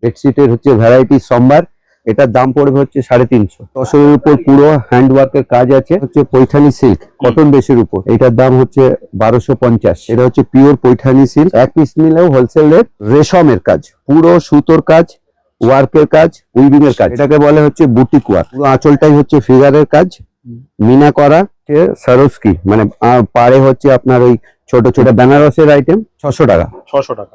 বেডশিটের হচ্ছে ভ্যারাইটি সম্বার, এটার দাম পড়বে হচ্ছে 350। তসরের উপর পুরো হ্যান্ড ওয়ার্কের কাজ আছে, হচ্ছে পৈঠানি সিল্ক কটন বেসের উপর, এটার দাম হচ্ছে 1250। এটা হচ্ছে পিওর পৈঠানি সিল্ক, এক পিস নিলেও হোলসেল রেট। রেশমের কাজ, পুরো সুতোর কাজ, ওয়ার্কের কাজ, উইভিং এর কাজ, এটাকে বলে হচ্ছে বুটিক ওয়ার্ক। পুরো আঁচলটাই হচ্ছে ফিগারের কাজ, মিনা করা, সারোস্কি মানে পাড়ে হচ্ছে আপনার ওই ছোট ছোট বেনারসের আইটেম 600 টাকা। 600 টাকা।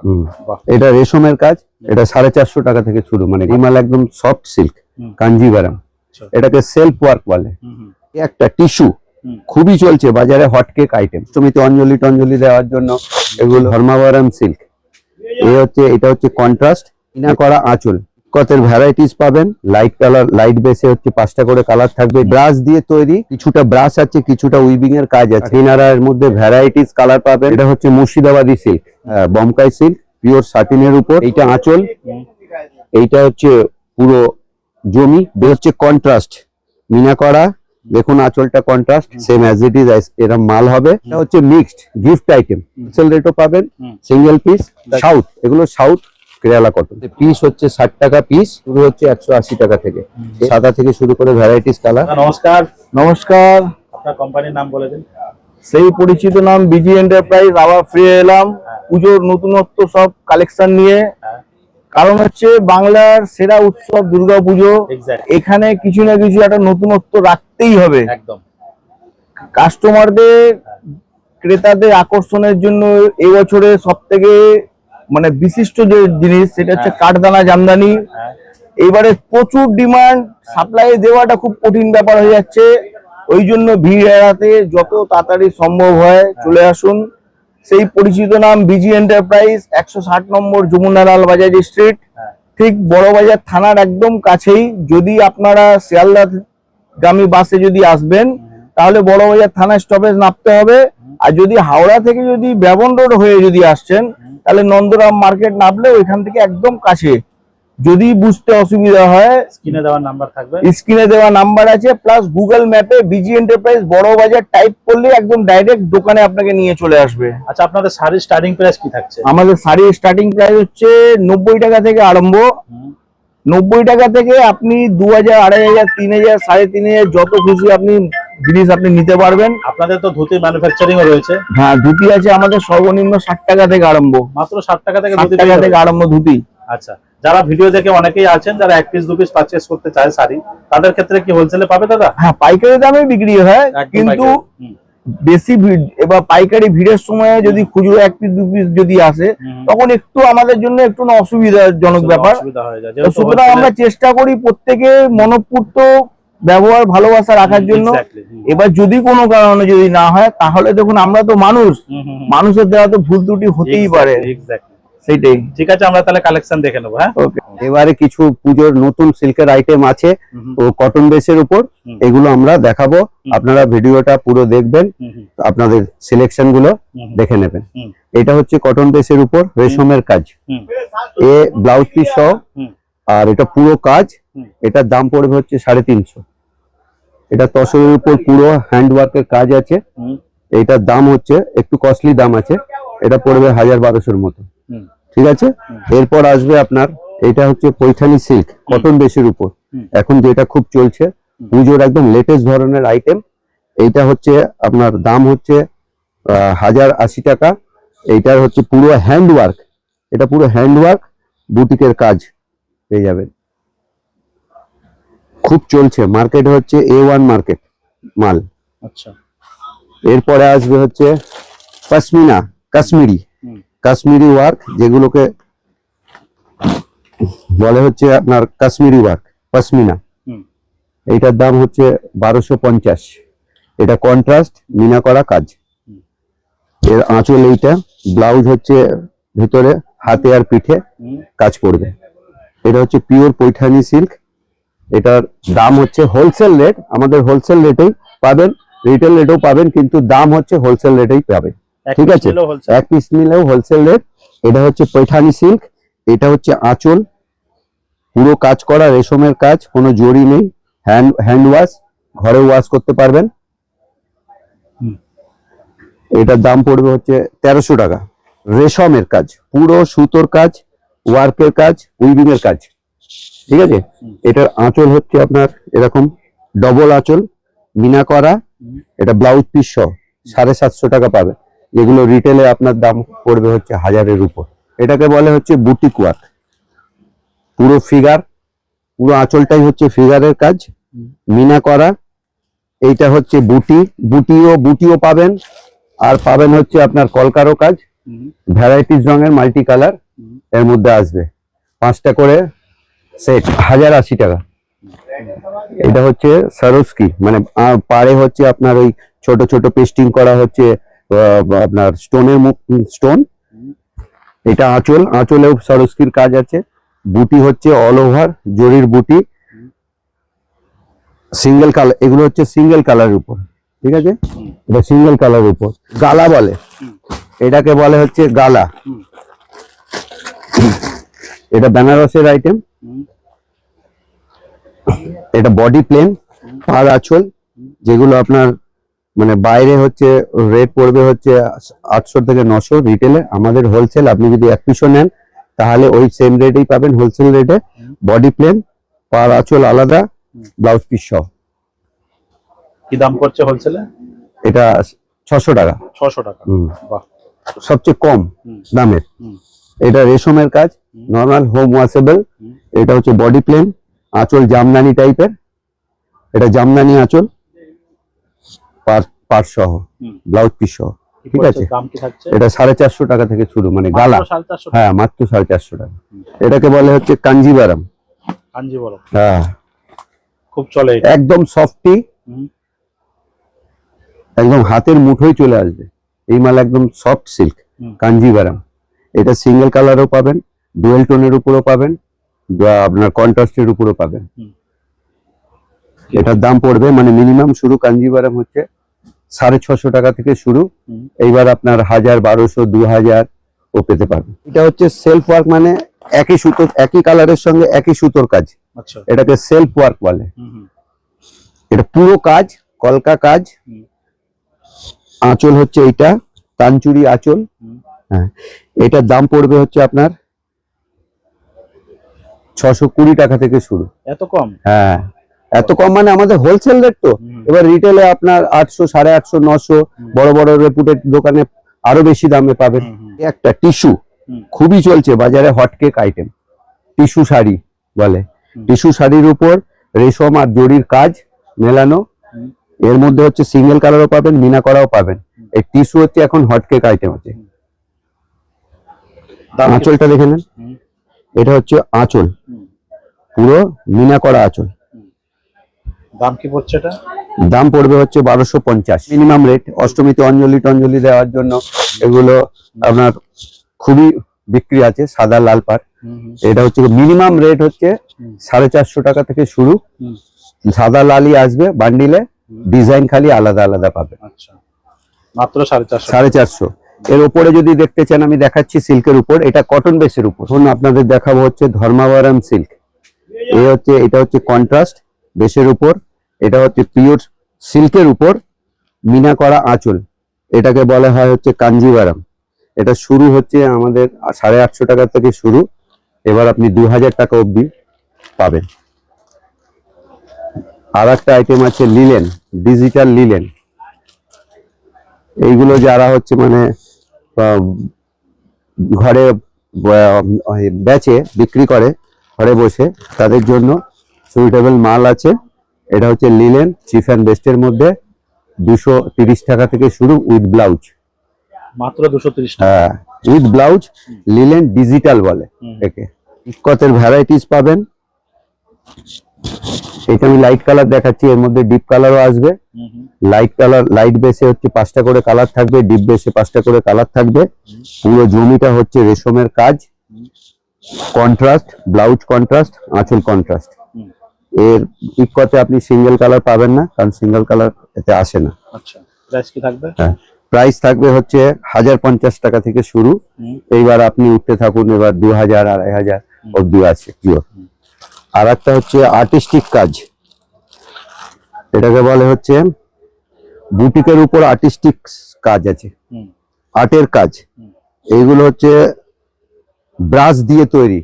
এটা রেশমের কাজ, এটা 450 টাকা থেকে শুরু, মানে রিমাল একদম সফট সিল্ক কাঞ্জিভারাম, এটাকে সেলফ ওয়ার্ক বলে। একটা টিস্যু খুবই চলছে বাজারে, হটকেক আইটেম, জমিতে অঞ্জলি টঞ্জলি দেওয়ার জন্য এগুলো ধর্মাবরম সিল্ক। এটা হচ্ছে কন্ট্রাস্ট মিনা করা আঁচল, কতের ভ্যারাইটিস পাবেন। লাইট কালার, লাইট বেসে হচ্ছে 5টা করে কালার থাকবে, ব্রাশ দিয়ে তৈরি, কিছুটা ব্রাশ আছে, কিছুটা উইভিং এর কাজ আছে। এর মধ্যে ভ্যারাইটিস কালার পাবেন। এটা হচ্ছে মুর্শিদাবাদী সিল্ক, বমকাই সিল্ক, পিওর সাটিনের উপর। এইটা আঁচল, এইটা হচ্ছে পুরো জমি, হচ্ছে কন্ট্রাস্ট মিনা করা। দেখুন আঁচলটা contrast, same as it is এরকম মাল হবে। এটা হচ্ছে মিক্সড গিফট আইটেম, হোলসেল রেটও পাবেন, সিঙ্গেল পিস। সাউথ, এগুলো সাউথ কেরালা কটন, পিস হচ্ছে 60 টাকা পিস, শুরু হচ্ছে 180 টাকা থেকে। সাদা থেকে শুরু করে ভ্যারাইটিস কালার। নমস্কার। নমস্কার, আপনার কোম্পানির নাম বলে দিন। সেই পরিচিত নাম বিজি এন্টারপ্রাইজ। আবার ফিরে এলাম পুজোর নতুনত্ব সব কালেকশন নিয়ে। কারণ হচ্ছে বাংলার সেরা উৎসব দুর্গাপুজো, এখানে কিছু না কিছু একটা নতুনত্ব রাখতেই হবে। একদম কাস্টমারদের, ক্রেতাদের আকর্ষণের জন্য এবছরে সব থেকে মানে বিশিষ্ট যে জিনিস সেটা হচ্ছে কাঠদানা জামদানি। এবারে প্রচুর ডিমান্ড, সাপ্লাই দেওয়াটা খুব কঠিন ব্যাপার হয়ে যাচ্ছে। ওই জন্য ভিড় এড়াতে যত তাড়াতাড়ি সম্ভব হয় চলে আসুন। সেই পরিচিত নাম বিজি এন্টারপ্রাইজ, 160 নম্বর যমুনা লাল বাজার স্ট্রিট, ঠিক বড়বাজার থানার একদম কাছেই। যদি আপনারা শিয়ালদা গামী বাসে যদি আসবেন তাহলে বড়বাজার থানা স্টপেজ নামতে হবে। আর যদি হাওড়া থেকে যদি ব্যবন রোড হয়ে যদি আসছেন তাহলে নন্দরাম মার্কেট নামলে ওইখান থেকে একদম কাছে। যদি বুঝতে অসুবিধা হয় স্ক্রিনে দেওয়া নাম্বার থাকবে, স্ক্রিনে দেওয়া নাম্বার আছে, প্লাস গুগল ম্যাপে বিজি এন্টারপ্রাইজ বড়বাজার টাইপ করলে একদম ডাইরেক্ট দোকানে আপনাকে নিয়ে চলে আসবে। আচ্ছা, আপনাদের শাড়ির স্টার্টিং প্রাইস কি থাকছে? আমাদের শাড়ির স্টার্টিং প্রাইস হচ্ছে 90 টাকা থেকে আরম্ভ। 90 টাকা থেকে আপনি 2000, 2500, 3000, 3500 যত খুশি আপনি জিনিস আপনি নিতে পারবেন। আপনাদের তো ধুতি ম্যানুফ্যাকচারিং ও রয়েছে? হ্যাঁ, ধুতি আছে আমাদের সর্বনিম্ন 60 টাকা থেকে আরম্ভ। মাত্র 60 টাকা থেকে ধুতি থেকে আরম্ভ ধুতি। আচ্ছা, যারা ভিডিও দেখে অনেকেই আছেন যারা 1 পিস 2 পিস পারচেজ করতে চায় শাড়ি, তাদের ক্ষেত্রে কি হোলসেলে পাবে দাদা? হ্যাঁ, পাইকারি দামে বিক্রি হয়, কিন্তু বেশি ভিড় এবার পাইকারি ভিড়ের সময় যদি খুচরো 1 পিস 2 পিস যদি আসে তখন একটু আমাদের জন্য একটু অসুবিধাজনক ব্যাপার। সুতরাং আমরা চেষ্টা করি প্রত্যেকে মনঃপূর্ত ব্যবহার ভালোবাসা রাখার জন্য। এবার যদি কোনো কারণে যদি না হয় তাহলে দেখুন আমরা তো মানুষ, মানুষের দেওয়া তো ভুল ত্রুটি হতেই পারে। সেটাই। ঠিক আছে, আমরা তাহলে কালেকশন দেখে নেবো। হ্যাঁ, এবারে কিছু পুজোর নতুন সিল্কের আইটেম আছে ও কটন বেসের উপর, এগুলো আমরা দেখাবো। আপনারা ভিডিওটা পুরো দেখবেন, আপনাদের সিলেকশন গুলো দেখে নেবেন। এটা হচ্ছে কটন বেসের উপর রেশমের কাজ, এ ব্লাউজ পিস সহ, আর এটা পুরো কাজ। এটার দাম পড়বে হচ্ছে 350। এটা তসরের উপর পুরো হ্যান্ড ওয়ার্কের কাজ আছে, এটার দাম হচ্ছে একটু কস্টলি দাম আছে, এটা পড়বে 1000-1200 মতো। ঠিক আছে, এরপর আসবে আপনার এটা হচ্ছে পৈঠানি সিল্ক কটন বেসের উপর, এখন যেটা খুব চলছে পুজোর একদম লেটেস্ট ধরনের আইটেম। এইটা হচ্ছে আপনার দাম হচ্ছে 1080 টাকা। এইটার হচ্ছে পুরো হ্যান্ড ওয়ার্ক, এটা পুরো হ্যান্ড ওয়ার্ক বুটিকের কাজ পেয়ে যাবেন, খুব চলছে মার্কেট, হচ্ছে A1 মার্কেট মাল। আচ্ছা, এরপরে আসবে হচ্ছে পশমিনা, কাশ্মীরি ওয়ার্ক, যেগুলোকে বলে হচ্ছে আপনার কাশ্মীরি ওয়ার্ক পশমিনা। এইটার দাম হচ্ছে 1250। এটা কন্ট্রাস্ট মিনা করা কাজ, এর আঁচল এইটা, ব্লাউজ হচ্ছে ভিতরে হাতে আর পিঠে কাজ করবে। এটা হচ্ছে পিওর পৈঠানি সিল্ক, এটার দাম হচ্ছে হোলসেল রেট, আমাদের হোলসেল রেটেই পাবেন, রিটেল রেটেও পাবেন, কিন্তু দাম হচ্ছে হোলসেল রেটেই পাবেন। ঠিক আছে, 1 পিস নিলেও হোলসেল রেট। এটা হচ্ছে পৈঠানি সিল্ক, এটা হচ্ছে আঁচল, পুরো কাজ করা রেশমের কাজ, কোনো জড়ি নেই, হ্যান্ড ওয়াশ, ঘরে ওয়াশ করতে পারবেন। এটার দাম পড়বে হচ্ছে 1300 টাকা। রেশমের কাজ, পুরো সুতোর কাজ, ওয়ার্কের কাজ, উইভিং এর কাজ, ঠিক আছে। এটার আঁচল হচ্ছে আপনার এরকম ডবল আঁচল, মিনা করা। এটা ব্লাউজ পিস সহ 750 টাকা পাবে, যেগুলো রিটেলে আপনার দাম পড়বে হচ্ছে 1000-এর উপর। এটাকে বলে হচ্ছে বুটিক ওয়ার্ক, পুরো ফিগার, পুরো আঁচলটাই হচ্ছে ফিগারের কাজ, মিনা করা। এইটা হচ্ছে বুটিও পাবেন, আর পাবেন হচ্ছে আপনার কলকারও কাজ, ভ্যারাইটিস রঙের মাল্টি কালার এর মধ্যে আসবে। 5টা করে সেট 1080 টাকা। এটা হচ্ছে সারোস্কি, মানে পাড়ে হচ্ছে আপনার ওই ছোট ছোট পেস্টিং করা হচ্ছে আপনার স্টোন। এটা আঁচলেও সারোস্কির কাজ আছে। বুটি হচ্ছে অল ওভার জরির বুটি, সিঙ্গেল কালার, এগুলো হচ্ছে সিঙ্গেল কালারের উপর, ঠিক আছে। এটা সিঙ্গেল কালারের উপর গালা বলে, এটাকে বলে হচ্ছে গালা। এটা বেনারসের আইটেম। এটা বডি প্লেন, পাড় আঁচল, যেগুলো আপনার মানে বাইরে হচ্ছে রেট পড়বে হচ্ছে 800 থেকে 900 রিটেলে। আমাদের হোলসেল, আপনি যদি 1 পিসও নেন তাহলে ওই সেম রেটেই পাবেন হোলসেল রেটে। বডি প্লেন, পাড় আঁচল আলাদা, ব্লাউজ পিস সহ। কি দাম পড়ছে হোলসেলে? এটা 600 টাকা। 600 টাকা, বাহ, সবচেয়ে কম দামের। এটা রেশমের কাজ, নর্মাল হোম ওয়াশেবল। এটা হচ্ছে বডি প্লেন, আঁচল জামদানি টাইপের। এটা জামদানি আঁচল, পার সহ, ব্লাউজ পিস সহ, ঠিক আছে। দাম কি থাকছে? এটা 450 টাকা থেকে শুরু, মানে গালা। 450 টাকা? হ্যাঁ, মাত্র 450 টাকা। এটাকে বলে হচ্ছে কাঞ্জিভারাম। কাঞ্জিভারাম, হ্যাঁ, খুব চলে এটা। একদম সফটি, একদম হাতের মুঠোয় চলে আসবে এই মাল, একদম সফট সিল্ক কাঞ্জিভারাম। এটা সিঙ্গেল কালারও পাবেন, ডুয়েল টোনের উপরও পাবেন, বা আপনার কন্ট্রাস্টের উপরও পাবেন। এটার দাম পড়বে মানে মিনিমাম শুরু কাঞ্জিভারাম হচ্ছে 650 টাকা থেকে শুরু। এইবার আপনার 1000, 1200, 2000 ও পেতে পারবেন। এটা হচ্ছে সেলফ ওয়ার্ক, মানে একই সুতো, একই কালারের সঙ্গে একই সুতোর কাজ, আচ্ছা, এটাকে সেলফ ওয়ার্ক বলে। এটা পুরো কাজ, কলকা কাজ। আঁচল হচ্ছে এইটা তানচুরি আঁচল। হ্যাঁ, এটার দাম পড়বে হচ্ছে আপনার 620 টাকা থেকে শুরু। এত কম? হ্যাঁ, এত কম মানে আমাদের হোলসেল রেট তো। এবার রিটেলে আপনার 800, 850, 900, বড় বড় রেপুটেড দোকানে আরো বেশি দামে পাবেন। একটা টিস্যু খুবই চলছে বাজারে, হটকেক আইটেম, টিস্যু শাড়ি বলে। টিস্যু শাড়ির উপর রেশম আর জরির কাজ মেলানো, এর মধ্যে হচ্ছে সিঙ্গেল কালারও পাবেন, মিনা করাও পাবেন। এই টিস্যু হচ্ছে এখন হটকেক আইটেম আছে। আঁচলটা দেখে নেন, এটা হচ্ছে আঁচল, পুরো মিনা করা আঁচল। দাম কি পড়ছে এটা? দাম পড়বে হচ্ছে 1250 মিনিমাম রেট। অষ্টমীতে অঞ্জলি দেওয়ার জন্য এগুলো আপনার খুবই বিক্রি আছে, সাদা লাল পাড়। এটা হচ্ছে মিনিমাম রেট হচ্ছে 450 টাকা থেকে শুরু। সাদা লালই আসবে বান্ডিলে, ডিজাইন খালি আলাদা আলাদা পাবে। আচ্ছা, মাত্র 450? 450। এর উপরে যদি দেখতে চান আমি দেখাচ্ছি সিল্কের উপর, এটা কটন বেসের উপর। এখন আপনাদের দেখাবো হচ্ছে ধর্মাবরম সিল্ক। এটা হচ্ছে কন্ট্রাস্ট বেসের উপর, এটা হচ্ছে পিওর সিল্কের উপর মিনা করা আঁচল। এটাকে বলা হয় হচ্ছে কাঞ্জিভারাম। এটা শুরু হচ্ছে আমাদের 850 টাকা থেকে শুরু। এবার আপনি 2000 টাকা অবধি পাবেন। আর একটা আইটেম আছে লিলেন, ডিজিটাল লিলেন। এইগুলো যারা হচ্ছে মানে ঘরে বেচে বিক্রি করে ঘরে বসে, তাদের জন্য সুইটেবল মাল আছে। এটা হচ্ছে লিলেন চিফ অ্যান্ড বেস্টের মধ্যে, 230 টাকা থেকে শুরু উইথ ব্লাউজ। মাত্র 230 টাকা? হ্যাঁ, উইথ ব্লাউজ। লিলেন ডিজিটাল বলে একে। ইক্কতের ভ্যারাইটিস পাবেন। এটা আমি লাইট কালার দেখাচ্ছি, এর মধ্যে ডিপ কালারও আসবে। লাইট কালার, লাইট বেসে হচ্ছে 5টা করে কালার থাকবে, ডিপ বেসে 5টা করে কালার থাকবে। পুরো জমিটা হচ্ছে রেশমের কাজ, কন্ট্রাস্ট, ব্লাউজ কন্ট্রাস্ট, আঁচল কন্ট্রাস্ট। এর ইক্কতে আপনি সিঙ্গেল কালার পাবেন না, কারণ সিঙ্গেল কালার এতে আসে না। আচ্ছা, প্রাইস কি থাকবে? হ্যাঁ, প্রাইস থাকবে হচ্ছে 1050 টাকা থেকে শুরু। এইবার আপনি উঠতে থাকুন, এবার 2000, 2500 অব্দি আছে পিওর। আর একটা হচ্ছে আর্টিস্টিক কাজ, এটাকে বলে হচ্ছে বুটিকের উপর আর্টিস্টিক কাজ আছে, আর্টের কাজ। এইগুলো হচ্ছে ব্রাশ দিয়ে তৈরি,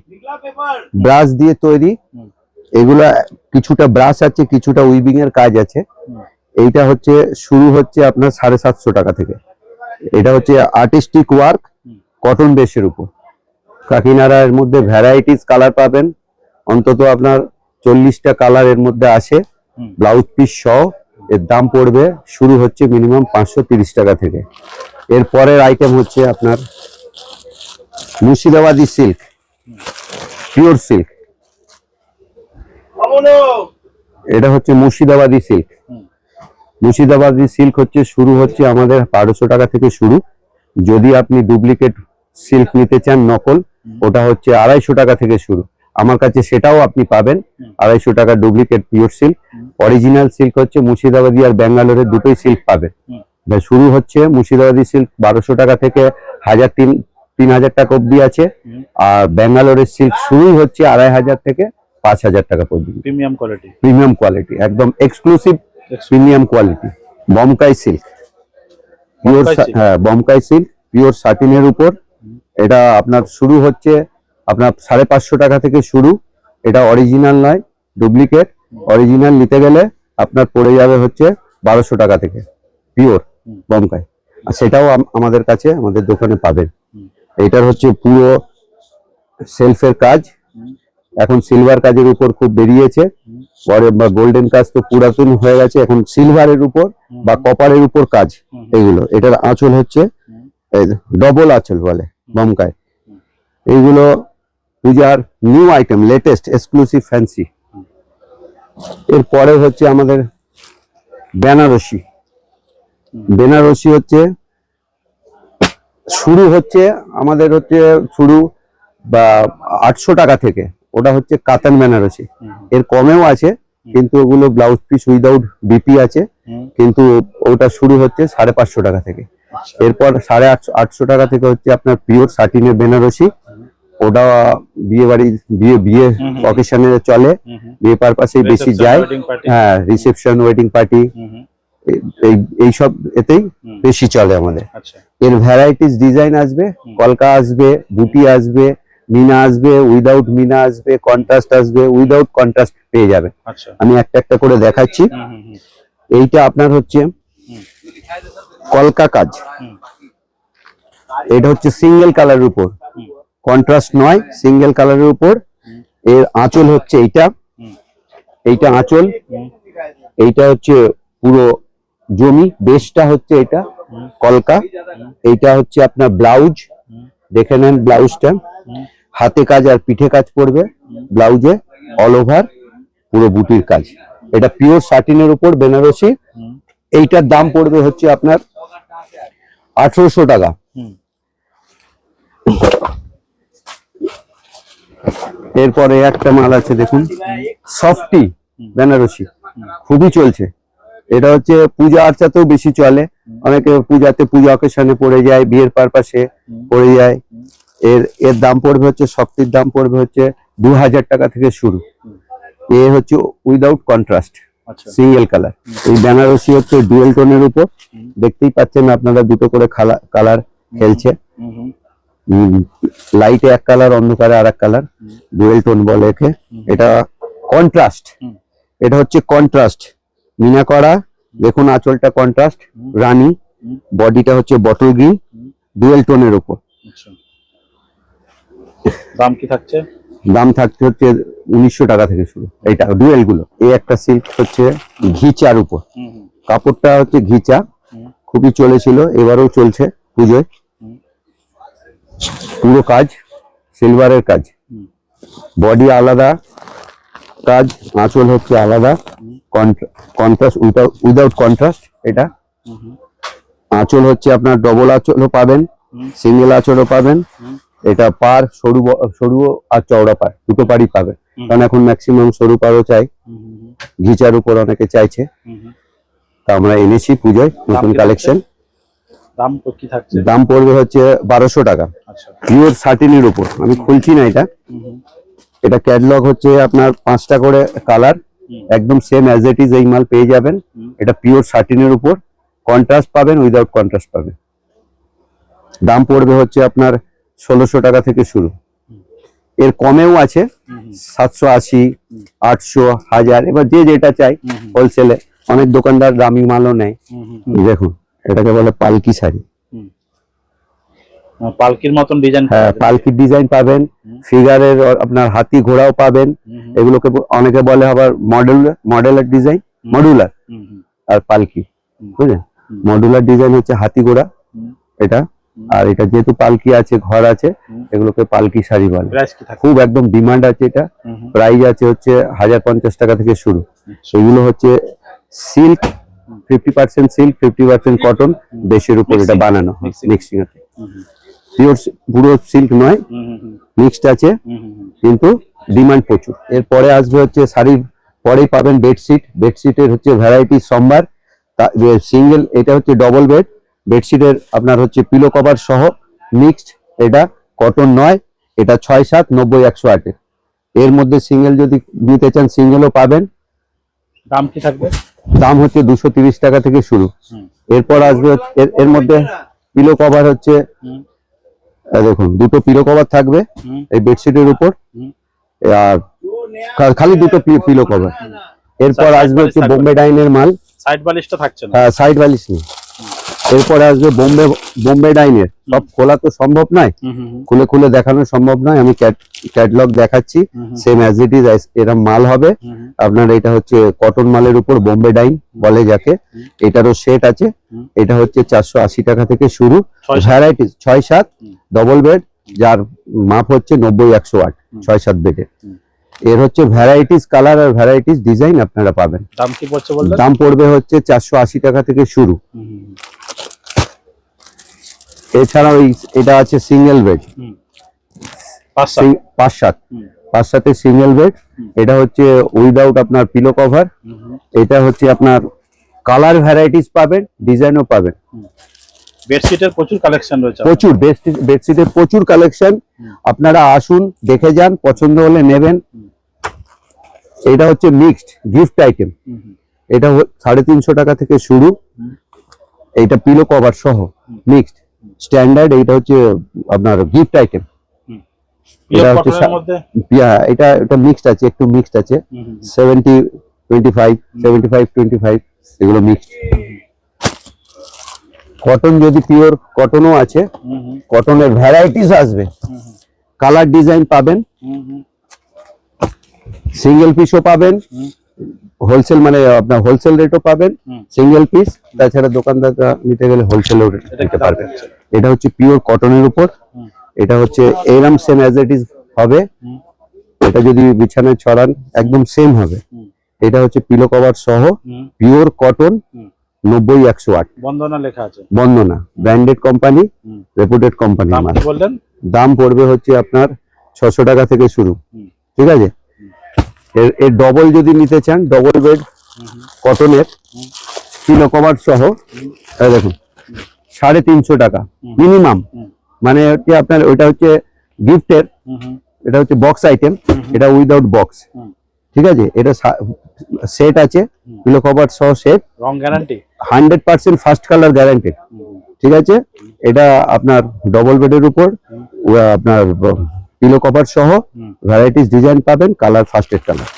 ব্রাশ দিয়ে তৈরি। হুম। এগুলা কিছুটা ব্রাশ আছে, কিছুটা উইভিং এর কাজ আছে। হুম। এইটা হচ্ছে শুরু হচ্ছে আপনার 750 টাকা থেকে। এটা হচ্ছে আর্টিস্টিক ওয়ার্ক, হুম। কটন বেসের উপর। কাকিনাড়া এর মধ্যে ভ্যারাইটিস কালার পাবেন, অন্তত আপনার 40টা কালার এর মধ্যে আসে। হুম। ব্লাউজ পিস সহ এর দাম পড়বে, শুরু হচ্ছে মিনিমাম 530 টাকা থেকে। এর পরের আইটেম হচ্ছে আপনার মুর্শিদাবাদী সিল্ক, পিওর সিল্ক। এটা হচ্ছে মুর্শিদাবাদী সিল্ক। হুম। মুর্শিদাবাদী সিল্ক হচ্ছে শুরু হচ্ছে আমাদের 1200 টাকা থেকে শুরু। যদি আপনি ডুপ্লিকেট সিল্ক নিতে চান নকল, ওটা হচ্ছে 250 টাকা থেকে শুরু। আমার কাছে সেটাও আপনি পাবেন, 250 টাকা duplicate pure silk. Original silk হচ্ছে মুর্শিদাবাদী আর ব্যাঙ্গালোরের দুটোই সিল্ক পাবেন। হুম। শুরু হচ্ছে মুর্শিদাবাদী সিল্ক 1200 টাকা থেকে 3000 টাকা অব্দি আছে। হুম। আর ব্যাঙ্গালোরের সিল্ক শুরু হচ্ছে 2500 থেকে 5000 টাকা পর্যন্ত। Premium quality. প্রিমিয়াম কোয়ালিটি, একদম exclusive premium quality. Bomkai silk, pure, Bomkai silk? হ্যাঁ বমকাই সিল্ক, পিওর সাটিনের উপর। এটা আপনার শুরু হচ্ছে আপনার 550 টাকা থেকে শুরু। এটা অরিজিনাল নয়, ডুপ্লিকেট। অরিজিনাল নিতে গেলে আপনার পড়ে যাবে হচ্ছে 1200 টাকা থেকে, পিওর হুম। বমকাই। আর সেটাও আমাদের কাছে, আমাদের দোকানে পাবেন। হুম। এটার হচ্ছে পুরো সেলফের কাজ, হুম। এখন সিলভার কাজের উপর খুব বেরিয়েছে। হুম। পরে বা গোল্ডেন কাজ তো পুরাতন হয়ে গেছে, এখন সিলভারের উপর বা কপারের উপর কাজ হুম। এগুলো। এটার আঁচল হচ্ছে হুম। ডবল আঁচল বলে বমকায়। এইগুলো পূজার new item, latest exclusive fancy. এরপরে হচ্ছে আমাদের বেনারসি। বেনারসি হচ্ছে শুরু হচ্ছে আমাদের হচ্ছে শুরু বা 800 টাকা থেকে। ওটা হচ্ছে কাতান বেনারসি। এর কমেও আছে, কিন্তু ওগুলো ব্লাউজ পিস উইদাউট বিপি আছে। হুম। কিন্তু ওটা শুরু হচ্ছে 550 টাকা থেকে। আচ্ছা। এরপর 850 টাকা থেকে হচ্ছে আপনার পিওর সাটিনের বেনারসি। ওটা বিয়ে বাড়ি, বিয়ে হুম। অকেশনে চলে, হুম। হুম। বিয়ে পারপাসে বেশি Reception, যায়। wedding party? হ্যাঁ, রিসেপশন, ওয়েডিং পার্টি, হুম। হুম। এইসব এতেই হুম। বেশি চলে আমাদের। আচ্ছা। এর ভ্যারাইটিস ডিজাইন আসবে, কলকা আসবে, বুটি আসবে, মিনা আসবে, উইদাউট মিনা আসবে, কন্ট্রাস্ট আসবে, উইদাউট কন্ট্রাস্ট পেয়ে যাবে। আচ্ছা। আমি একটা একটা করে দেখাচ্ছি। হুম। হুম। হুম। এইটা আপনার হচ্ছে হুম। কলকা কাজ। হুম। এটা হচ্ছে সিঙ্গেল কালারের উপর, হুম। কন্ট্রাস্ট নয়, সিঙ্গেল কালারের উপর। এর আঁচল হচ্ছে এইটা, হুম। এইটা আঁচল। হুম। এইটা হচ্ছে পুরো জমি, বেসটা হচ্ছে এটা কলকা। এইটা হচ্ছে আপনার ব্লাউজ, দেখে নেন ব্লাউজটা। হাতে কাজ আর পিঠে কাজ পড়বে ব্লাউজে, অল ওভার পুরো বুটির কাজ। এটা পিওর সাটিনের উপর বেনারসি। হুম। এইটার দাম পড়বে হচ্ছে আপনার 1800 টাকা। হুম। এরপরে একটা মাল আছে দেখুন, সফটি বেনারসি, খুবই চলছে। এটা হচ্ছে পূজা আর্চাতেও বেশি চলে, অনেকে পূজাতে, পূজা অকেশনে পড়ে যায়, বিয়ের পারপাসে পড়ে যায়। এর দাম পড়বে হচ্ছে, সফটির দাম পড়বে হচ্ছে 2000 টাকা থেকে শুরু। এ হচ্ছে উইদাউট কন্ট্রাস্ট, আচ্ছা। Single colour. এই বেনারসি হচ্ছে ডুয়েল টোনের উপর, দেখতেই পাচ্ছেন আপনারা দুটো করে কালার খেলছে। হুম। হুম। লাইটে এক কালার, অন্ধকারে আর এক কালার, ডুয়েল টোন বলে একে। এটা কন্ট্রাস্ট, হুম। এটা হচ্ছে কন্ট্রাস্ট মিনা করা। দেখুন আঁচলটা কন্ট্রাস্ট রানী, বডিটা হচ্ছে বটল গ্রিন, ডুয়েল টোনের উপর। আচ্ছা। দাম কি থাকছে? দাম থাকছে হচ্ছে 1900 টাকা থেকে শুরু। এইটা ডুয়েল গুলো। এই একটা সিল্ক হচ্ছে ঘিচার উপর, হুম। হুম। কাপড়টা হচ্ছে ঘিচা, খুবই চলেছিল, এবারেও চলছে পুজোয়। পুরো কাজ সিলভারের কাজ, বডি আলাদা কাজ, আঁচল হচ্ছে আলাদা, কন্ট্রাস্ট উইদাউট কন্ট্রাস্ট। এটা আঁচল হচ্ছে আপনার ডবল আঁচলও পাবেন, সিঙ্গেল আঁচলও পাবেন। এটা পার সরু সরু আর চওড়া পার, দুটো পারই পাবেন, কারণ এখন ম্যাক্সিমাম সরু পারও চাই, ঘিচার উপর অনেকে চাইছে। তা আমরা এনেছি পুজোয় নতুন কালেকশন। দাম কি থাকছে? দাম পড়বে হচ্ছে 1200 টাকা, আচ্ছা। পিওর সাটিনের উপর। আমি খুলছি না এটা। এটা ক্যাটালগ হচ্ছে আপনার 5টা করে কালার, একদম সেম অ্যাজ ইট ইজ এই মাল পেয়ে যাবেন। এটা পিওর সাটিনের উপর, কন্ট্রাস্ট পাবেন, উইদাউট কন্ট্রাস্ট পাবেন। দাম পড়বে হচ্ছে আপনার 1600 টাকা থেকে শুরু। এর কমেও আছে, 780, 800, 1000, এবার যে যেটা চাই হোলসেলে। অনেক দোকানদার দামি মালও নেয়। দেখুন এটাকে বলে পালকি শাড়ি। পালকির মতন ডিজাইন। হ্যাঁ, পালকির ডিজাইন পাবেন, ফিগারের আপনার হাতি ঘোড়াও পাবেন। এগুলোকে অনেকে বলে আবার মডেলার ডিজাইন, মডুলার আর পালকি, বুঝলেন? মডুলার ডিজাইন হচ্ছে হাতি ঘোড়া এটা, আর এটা যেহেতু পালকি আছে, ঘর আছে, এগুলোকে পালকি শাড়ি বলে। খুব একদম ডিমান্ড আছে এটা। প্রাইস আছে হচ্ছে 1050 টাকা থেকে শুরু। সেগুলো হচ্ছে সিল্ক, 50% সিল্ক, 50% কটন, বেশের উপর এটা বানানো হয়, মিক্সিং আছে। পিওর পুরো সিল্ক নয়, মিক্সড আছে, কিন্তু ডিমান্ড প্রচুর। এরপরে আসবে হচ্ছে শাড়ির পরেই পাবেন বেডশিট। বেডশিটের হচ্ছে ভ্যারাইটি সোমবার, সিঙ্গেল, এটা হচ্ছে ডবল বেড। বেডশিটের আপনার হচ্ছে পিলো কভার সহ মিক্সড, এটা কটন নয়, এটা 6, 7, 90, 108 এর মধ্যে সিঙ্গেল যদি নিতে চান সিঙ্গেলও পাবেন। দাম কি থাকবে? দাম হচ্ছে 230 টাকা থেকে শুরু। এরপর আসবে এর মধ্যে পিলো কভার হচ্ছে, দেখুন দুটো পিলো কভার থাকবে এই বেডশিটের উপর, আর খালি দুটো পিলো কভার। এরপর আসবে হচ্ছে বোম্বে ডাইনের মাল। সাইড বালিশটা থাকছে না? হ্যাঁ, সাইড বালিশ নেই। এরপরে আসবে বোম্বে ডাইনের। সব খোলা তো সম্ভব নয়, খুলে খুলে দেখানো সম্ভব নয়, আমি ক্যাটলগ দেখাচ্ছি। সেম অ্যাজ ইট ইজ এরকম মাল হবে আপনার। এটা হচ্ছে কটন মালের উপর বোম্বে ডাইন বলে যাকে। এটারও সেট আছে। এটা হচ্ছে 480 টাকা থেকে শুরু। ভ্যারাইটিস 6, 7 ডবল বেড, যার মাপ হচ্ছে 90, 108, 6, 7 বেডের। এর হচ্ছে ভ্যারাইটিস কালার আর ভ্যারাইটিস ডিজাইন আপনারা পাবেন। দাম কি পড়ছে বললেন? দাম পড়বে হচ্ছে 480 টাকা থেকে শুরু। এছাড়াও এটা আছে সিঙ্গেল বেড, 5-7 সিঙ্গেল বেড। এটা হচ্ছে উইদাউট আপনার পিলো কভার। এটা হচ্ছে আপনার কালার ভ্যারাইটিস পাবেন, ডিজাইনও পাবেন। বেডশিটের প্রচুর কালেকশন রয়েছে, প্রচুর বেডশিটের প্রচুর কালেকশন। আপনারা আসুন, দেখে যান, পছন্দ হলে নেবেন। এটা হচ্ছে মিক্সড গিফট আইটেম। এটা 350 টাকা থেকে শুরু। এটা পিলো কভার সহ মিক্সড স্ট্যান্ডার্ড। এটা হচ্ছে আপনার গিফট আইটেম। এটা হচ্ছে এটা মিক্সড আছে, একটু মিক্সড আছে। 70-25, 75-25 এগুলো মিক্সড। কটন যদি পিওর কটনও আছে, কটনের ভ্যারাইটিস আসবে, কালার ডিজাইন পাবেন, সিঙ্গেল পিসও পাবেন, হোলসেল মানে আপনার হোলসেল রেটও পাবেন, সিঙ্গেল পিস। তাছাড়া দোকানদাররা নিতে গেলে হোলসেলও নিতে পারবেন। এটা হচ্ছে পিওর কটনের উপর। এটা হচ্ছে এরম সেম অ্যাজ ইট ইজ হবে। এটা যদি বিছানায় ছড়ান একদম সেম হবে। এটা হচ্ছে পিলো কভার সহ পিওর কটন, 90, 108। বন্দনা লেখা আছে। বন্দনা ব্র্যান্ডেড কোম্পানি, রেপুটেড কোম্পানি। দাম পড়বে হচ্ছে আপনার 600 টাকা থেকে শুরু, ঠিক আছে? এর ডবল যদি নিতে চান, ডবল বেড কটনের পিলো কভার সহ, দেখুন 350 টাকা মিনিমাম। মানে হচ্ছে আপনার ওইটা হচ্ছে গিফটের, এটা হচ্ছে বক্স আইটেম, এটা উইদাউট বক্স, ঠিক আছে? এটা সেট আছে, পিলো কভার সহ সেট, রং গ্যারান্টি 100% ফার্স্ট কালার গ্যারান্টি, ঠিক আছে? এটা আপনার ডবল বেডের উপর আপনার পিলো কভার সহ ভ্যারাইটিস ডিজাইন পাবেন, কালার ফার্স্টেড কালার।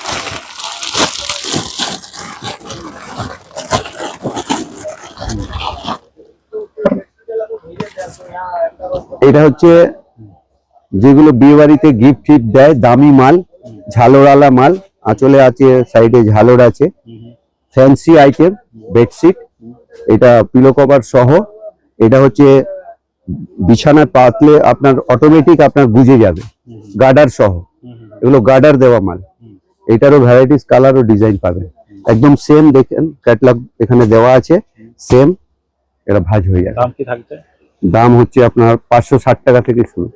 এটা হচ্ছে যেগুলো বিয়ে বাড়িতে গিফট টিপ দেয়, দামি মাল, ঝালরালা মাল, আঁচলে আছে, সাইডে ঝালর আছে, ফ্যান্সি আইটেম বেডশিট। এটা পিলো কভার সহ। এটা হচ্ছে বিছানার পাতলে আপনার অটোমেটিক আপনার বুঝে যাবে, গার্ডার সহ। এগুলো গার্ডার দেওয়া মাল। এটারও ভ্যারাইটিস কালার ও ডিজাইন পাবেন, একদম সেম। দেখেন ক্যাটালগ এখানে দেওয়া আছে, সেম। এটা ভাঁজ হয়ে যাবে। দাম কি থাকবে? দাম হচ্ছে আপনার 560 টাকা থেকে শুরু।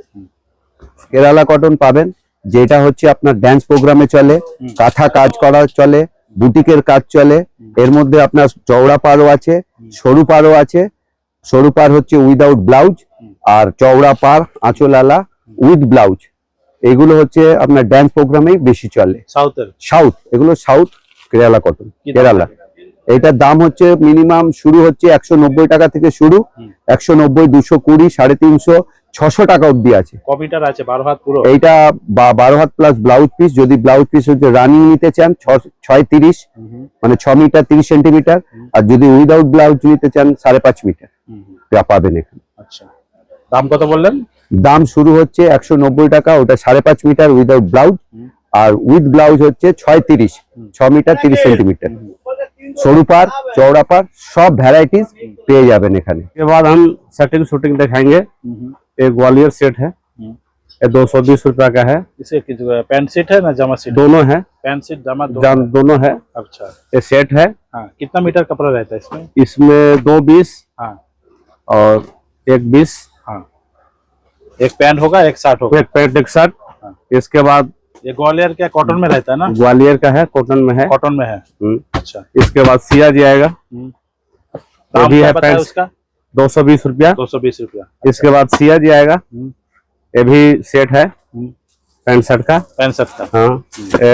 কেরালা কটন পাবেন, যেটা হচ্ছে আপনার ড্যান্স প্রোগ্রামে চলে, কাঁথা কাজ করা চলে, বুটিকের কাজ চলে। এর মধ্যে আপনার চওড়া পাড়ও আছে, সরু পাড়ও আছে। সরু পাড় হচ্ছে উইদাউট ব্লাউজ, আর চওড়া পাড় আঁচলালা উইথ ব্লাউজ। এগুলো হচ্ছে আপনার ড্যান্স প্রোগ্রামেই বেশি চলে। সাউথ, এগুলো সাউথ কেরালা কটন, কেরালা। এটার দাম হচ্ছে মিনিমাম শুরু হচ্ছে 190 টাকা থেকে শুরু। 190, 220, 350, 600 টাকা অবধি আছে। কপিটার আছে 12 হাত পুরো? এইটা 12 হাত প্লাস ব্লাউজ পিস, যদি ব্লাউজ পিস হচ্ছে রানিং নিতে চান 6.30 মানে 6 মিটার 30 সেন্টিমিটার, আর যদি উইদাউট ব্লাউজ নিতে চান 5.5 মিটার পাবেন এখানে। আচ্ছা, দাম কত বললেন? দাম শুরু হচ্ছে 190 টাকা, ওটা 5.5 মিটার উইদাউট ব্লাউজ, আর উইথ ব্লাউজ হচ্ছে 6.30 6 মিটার 30 সেंटीमीटर। সরু পার চওড়া পার सब वैरायटीज পেয়ে যাবেন এখানে। के बाद हम सेटिंग शूटिंग दिखाएंगे। एक ग्वालियर सेट है, ये 220 रुपया का है। इसे पैंट सीट है ना जमा सीट? दोनों है, पैंट सीट जमा दोनों है। अच्छा, ये सेट है, हाँ कितना मीटर कपड़ा रहता है इसमें? इसमें 2 20 हाँ और 1 20, हाँ, एक पैंट होगा एक शर्ट होगा। एक पैंट एक शर्ट। इसके बाद ये ग्वालियर क्या कॉटन में रहता है ना? ग्वालियर का है, कॉटन में है। कॉटन में है। अच्छा, इसके बाद सिया जी आएगा, दाम भी क्या है बताया पैंट उसका? 220 रुपया। 220 रुपया। इसके बाद सिया जी आएगा, ये भी सेट है पैंट शर्ट का। पैंट शर्ट का हाँ,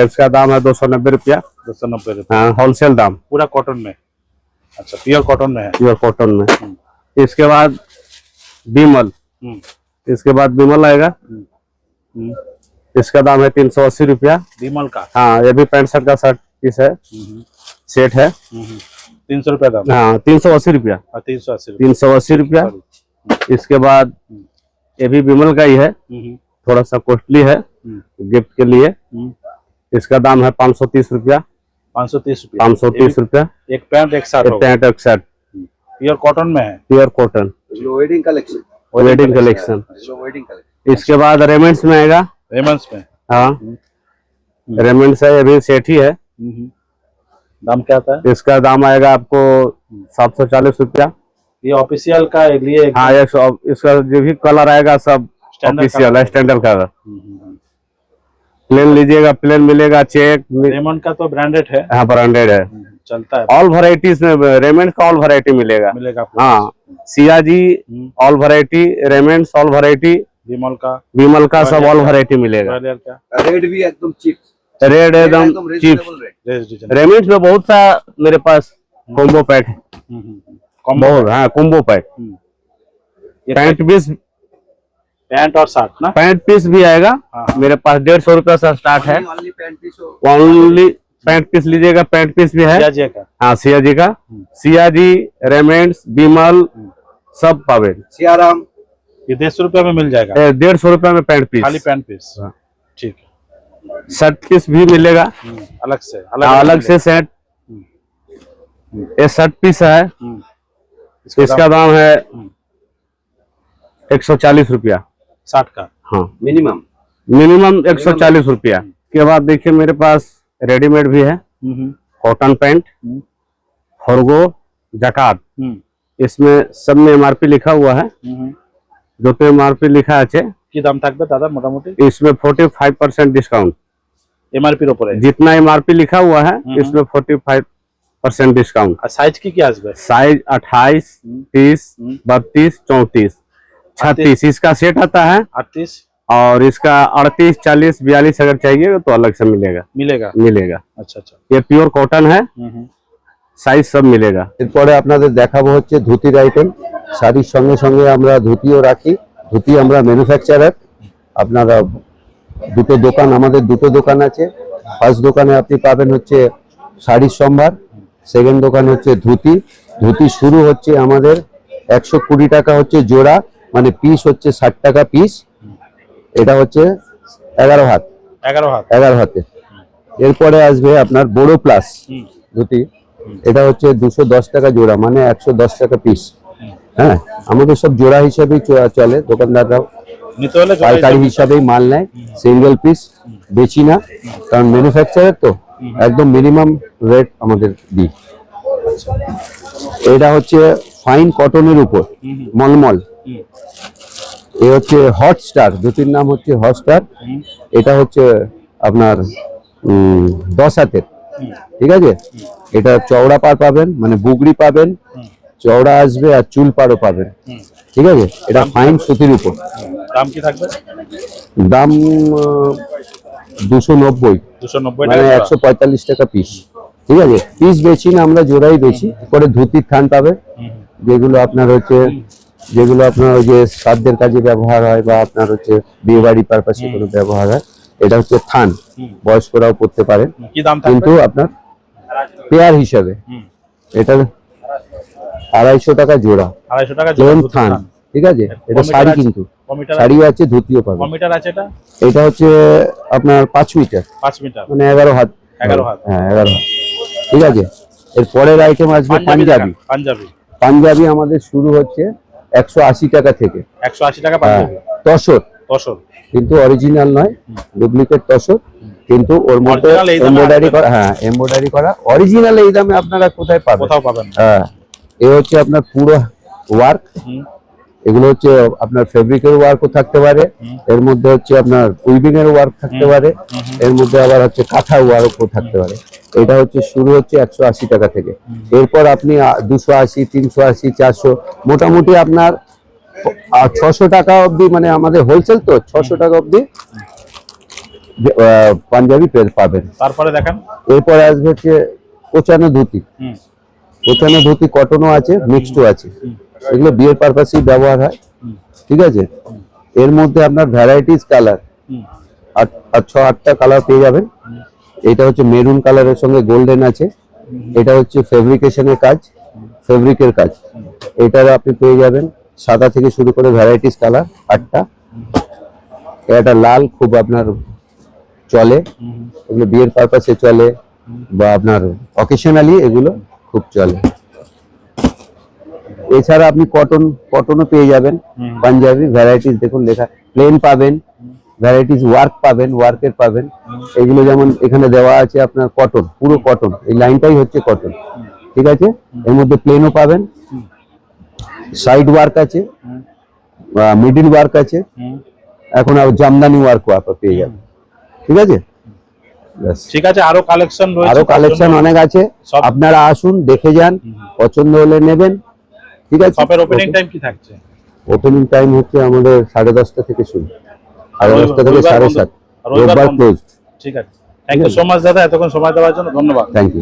इसका दाम है 290 रुपया। 290 रुपया हाँ, होलसेल दाम, पूरा कॉटन में। अच्छा, प्योर कॉटन में है। प्योर कॉटन में। इसके बाद बिमल, इसके बाद बिमल आएगा, इसका दाम है 380 रुपया। विमल का? हाँ, ये भी पैंट शर्ट का शर्ट पीस है, सेट है। 300 रुपया दाम? हाँ, 380 रुपया। 380 380 रुपया। इसके बाद ये भी बिमल का ही है, थोड़ा सा कॉस्टली है गिफ्ट के लिए। इसका दाम है 530 रुपया। 530 रुपया? 530 रुपया। एक पैंट एक शर्ट होगा? पैंट एक शर्ट, प्योर कॉटन में है। Pure cotton, wedding collection. Wedding collection. Wedding collection. इसके बाद रेमेंट्स में आएगा। रेमंड्स में? हाँ, रेमेंट्स है, ये भी सेट ही है। दाम क्या आता है? इसका दाम आएगा आपको 740 रुपया। ये ऑफिशियल का लिए? हाँ, इसका जो भी कलर आएगा सब ऑफिशियल है, स्टैंडर्ड कलर। प्लेन लीजिएगा प्लेन मिलेगा, चेक। रेमंड का तो ब्रांडेड है? हाँ, ब्रांडेड है, चलता है। ऑल वैरायटीज में रेमंड का ऑल वैरायटी मिलेगा। हाँ, Siya ji all variety, Raymonds all variety, Vimal का सब ऑल वैरायटी मिलेगा। रेट भी एकदम चीप, रेट एकदम चीप। रेमंड्स में बहुत सा मेरे पास कॉम्बो पैक है, बहुत। हाँ, combo pack. Pant piece, pant और शर्ट ना? पैंट पीस भी आएगा मेरे पास 150 रुपया से स्टार्ट है। ओनली पैंट पीस लीजिएगा, पैंट पीस भी है। हाँ, सिया जी का, सिया जी, रेमंड्स, बिमल सब पावे। सियाराम ये 150 रुपया में मिल जाएगा? 150 रुपया में पैंट पीस, खाली पैंट पीस। ठीक है। शर्ट पीस भी मिलेगा अलग से? अलग से सेट। ये शर्ट पीस है, इसका दाम है 140 रुपया। 60 का? हाँ, मिनिमम 140 रुपया। के बाद देखिए मेरे पास रेडीमेड भी है, कॉटन पैंट, फॉरगो, जकार्ड। इसमें सब में एमआरपी लिखा हुआ है, जो तो एमआरपी लिखा है। কি দাম থাকবে দাদা মোটামুটি? इसमें 45% डिस्काउंट এমআরপির উপরে? जितना एमआरपी लिखा हुआ है इसमें 45% डिस्काउंट। আর সাইজ কি আসবে? साइज 28, 30, 32, 34, 36 इसका सेट आता है। 38 और इसका 38, 40, 42 अगर चाहिए तो अलग से मिलेगा। আচ্ছা আচ্ছা। ये प्योर कॉटन है, साइज सब मिलेगा। এরপরে আপনাদের দেখাবো হচ্ছে ধুতির আইটেম। শাড়ির সঙ্গে সঙ্গে আমরা ধুতিও রাখি। ধুতি আমরা ম্যানুফ্যাকচারার। আপনারা দুটো দোকান, আমাদের দুটো দোকান আছে। ফার্স্ট দোকানে আপনি পাবেন হচ্ছে শাড়ির সম্ভার, সেকেন্ড দোকান হচ্ছে ধুতি। ধুতি শুরু হচ্ছে আমাদের 120 টাকা হচ্ছে জোড়া, মানে পিস হচ্ছে 60 টাকা পিস। এটা হচ্ছে 11 হাত। 11 হাতে। এরপরে আসবে আপনার বড় প্লাস ধুতি, এটা হচ্ছে 210 টাকা জোড়া, মানে 110 টাকা পিস। হ্যাঁ, আমাদের সব জোড়া হিসাবেই চলে, দোকানদাররাও পাইকারি হিসাবেই মাল নেয়, সিঙ্গেল পিস বেচি না, কারণ ম্যানুফ্যাকচারার তো একদম মিনিমাম রেট আমাদের দিই। এটা হচ্ছে ফাইন কটনের উপর মলমল। এ হচ্ছে হট স্টার, ধুতির নাম হচ্ছে হট স্টার। এটা হচ্ছে আপনার 10 হাতের, ঠিক আছে। এটা চওড়া পার পাবেন, মানে বুগড়ি পাবেন, চওড়া আসবে, আর চুল পাড়ও পাবেন, ঠিক আছে। এটা ফাইন সুতির উপর। দাম কি থাকবে? দাম 290, মানে 145 টাকা পিস, ঠিক আছে। পিস বেশি না, আমরা জোড়াই বেশি। পরে ধুতির থান পাবে, যেগুলো আপনার হচ্ছে যেগুলো আপনার ওই যে শ্রাদ্ধের কাজে ব্যবহার হয় বা আপনার হচ্ছে বিয়ে বাড়ি পারপাসে কোনো ব্যবহার হয়। এটা হচ্ছে থান, বয়স্করাও পড়তে পারেন, কি দাম থাকবে? কিন্তু আপনার পেয়ার হিসাবে হুম। এটা 250 টাকা জোড়া 250 টাকা প্লেন জোড়া থান, ঠিক আছে। এটা কমিটার শাড়ি, আছে? কিন্তু কমিটার শাড়িও আছে, ধুতিও পাবেন। কমিটার আছে এটা? এটা হচ্ছে আপনার 5 মিটার, 5 মিটার, মানে 11 হাত। 11 হাত। হ্যাঁ 11 হাত, ঠিক আছে। এর পরের আইটেম আসবে পাঞ্জাবি। দেখান, পাঞ্জাবি। পাঞ্জাবি আমাদের শুরু হচ্ছে 180 টাকা থেকে। 180 টাকা পাঞ্জাবি। তসর, তসর। কিন্তু অরিজিনাল নয়, ডুপ্লিকেট তসর, কিন্তু ওর মধ্যে Original এই দামে এমব্রয়ডারি আসবে না। করা। হ্যাঁ, এমব্রয়ডারি করা। অরিজিনাল এই দামে আপনারা কোথায় পাবেন? কোথাও পাবেন না। হ্যাঁ, এ হচ্ছে আপনার পুরো ওয়ার্ক। হুম। এগুলো হচ্ছে আপনার ফেব্রিকের ওয়ার্কও থাকতে পারে, এর মধ্যে হচ্ছে আপনার উইভিং এর ওয়ার্ক থাকতে পারে, এর মধ্যে আবার হচ্ছে কাঁথা ওয়ার্কও থাকতে পারে। এটা হচ্ছে শুরু হচ্ছে 180 টাকা থেকে। এরপর আপনি 280, 380, 400, মোটামুটি আপনার 600 টাকা অবধি, মানে আমাদের হোলসেল তো 600 টাকা অবধি পাঞ্জাবি পাবেন। তারপরে দেখেন। এরপরে আসবে হচ্ছে কোচানো ধুতি। হুম। কোচানো ধুতি কটনও আছে, মিক্সডও আছে। এগুলো বিয়ের পারপাসেই ব্যবহার হয়, ঠিক আছে। এর মধ্যে আপনার ভ্যারাইটিস কালার, হুম। 8টা কালার পেয়ে যাবেন। এটা হচ্ছে মেরুন কালারের সঙ্গে গোল্ডেন আছে। এটা হচ্ছে ফেব্রিকেশনের কাজ, ফেব্রিকের কাজ। এটার আপনি পেয়ে যাবেন সাদা থেকে শুরু করে ভ্যারাইটিস কালার 8টা। এটা লাল খুব আপনার চলে, এগুলো বিয়ের পারপাসে চলে বা আপনার অকেশনালি এগুলো খুব চলে। এছাড়া আপনি কটনও পেয়ে যাবেন। পাঞ্জাবি ভ্যারাইটিস দেখুন লেখা, প্লেন পাবেন, ভ্যারাইটিস ওয়ার্ক পাবেন, ওয়ার্কের পাবেন। এগুলো যেমন এখানে দেওয়া আছে আপনার কটন, পুরো কটন, এই লাইনটাই হচ্ছে কটন, ঠিক আছে। এর মধ্যে প্লেনও পাবেন, সাইড ওয়ার্ক আছে, মিডিল ওয়ার্ক আছে, এখন আর জামদানি ওয়ার্কও আপনার পেয়ে যাবেন, ঠিক আছে। ব্যাস। ঠিক আছে, আরো কালেকশন রয়েছে। আরো তার কালেকশন জন্য অনেক আছে, সব- আপনারা আসুন, দেখে যান, পছন্দ হলে নেবেন, ঠিক আছে। শপের ওপেনিং টাইম কি থাকছে? ওপেনিং টাইম হচ্ছে আমাদের 10:30 থেকে শুরু, 10:30 থেকে রবিবার 7:30। রবিবার রোববার বন্ধ। ক্লোজ। ঠিক আছে, থ্যাংক ইউ সো মাচ দাদা, এতক্ষণ সময় দেওয়ার জন্য ধন্যবাদ। Thank you.